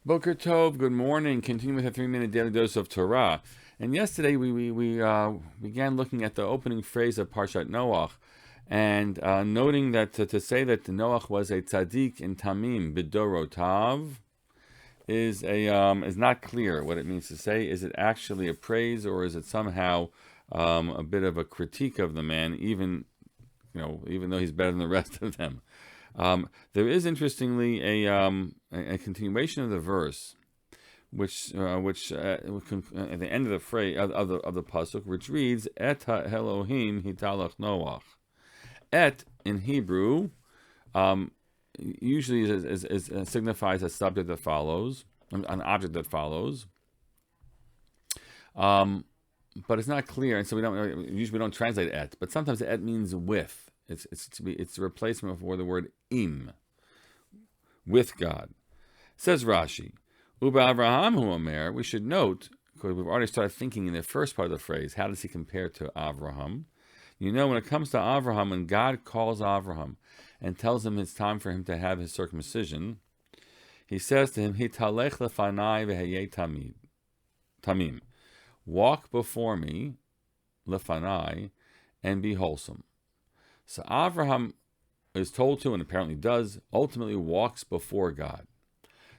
Boker Tov, good morning. Continue with a 3-minute daily dose of Torah. And yesterday we began looking at the opening phrase of Parshat Noach, and noting that to say that Noach was a tzaddik in Tamim b'dorotav is not clear what it means to say. Is it actually a praise, or is it somehow a bit of a critique of the man, even though he's better than the rest of them? There is, interestingly, a continuation of the verse, which at the end of the phrase of the pasuk, which reads, "Et Elohim hitalach Noach." Et in Hebrew usually signifies a subject that follows, an object that follows. But it's not clear, and so we don't translate et. But sometimes et means with. It's a replacement for the word im, with God. Says Rashi, Uba Avraham hu omer. We should note, because we've already started thinking in the first part of the phrase, how does he compare to Avraham? When it comes to Avraham, when God calls Avraham and tells him it's time for him to have his circumcision, he says to him, Hitalech lefanai v'heyeh tamim. Walk before me, lefanai, and be wholesome. So Avraham is told to, and apparently does, ultimately walks before God.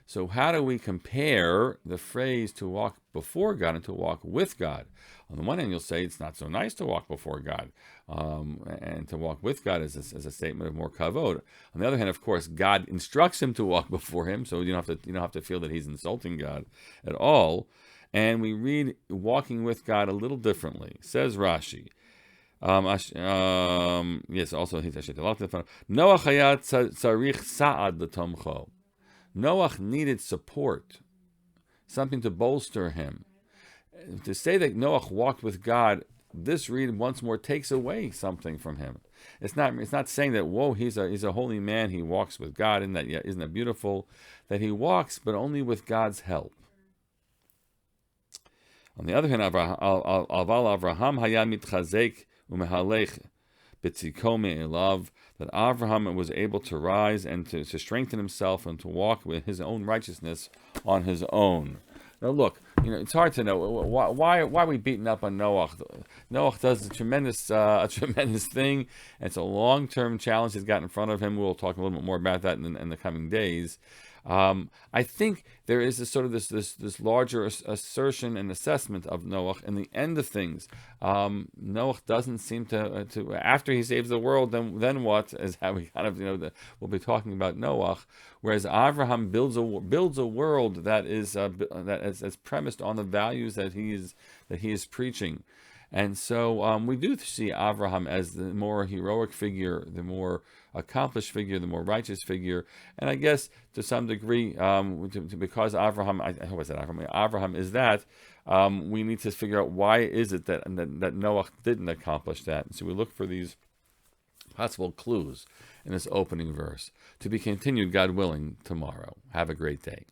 So how do we compare the phrase to walk before God and to walk with God? On the one hand, you'll say it's not so nice to walk before God, and to walk with God is a statement of more kavod. On the other hand, of course, God instructs him to walk before Him, so you don't have to feel that He's insulting God at all. And we read walking with God a little differently. Says Rashi. Yes, also Noach hayat tzarich sa'ad l'tomcho. Noach needed support, something to bolster him. To say that Noach walked with God, this read once more takes away something from him. It's not saying that he's a holy man, he walks with God. Isn't that beautiful? That he walks, but only with God's help. On the other hand, Aval Avraham hayat mitchazek umehalech b'tziko me'elav, that Avraham was able to rise and to strengthen himself and to walk with his own righteousness on his own. Now look, it's hard to know why are we beating up on Noach. Noach does a tremendous thing, and it's a long-term challenge he's got in front of him. We'll talk a little bit more about that in the coming days. I think there is this larger assertion and assessment of Noach in the end of things. Noach doesn't seem to after he saves the world, then what is how we we'll be talking about Noach. Whereas Avraham builds a world that is premised on the values that he is preaching. And so we do see Avraham as the more heroic figure, the more accomplished figure, the more righteous figure. And I guess to some degree, because Avraham, I hope I said Avraham is that, we need to figure out why is it that Noach didn't accomplish that. And so we look for these possible clues in this opening verse. To be continued, God willing, tomorrow. Have a great day.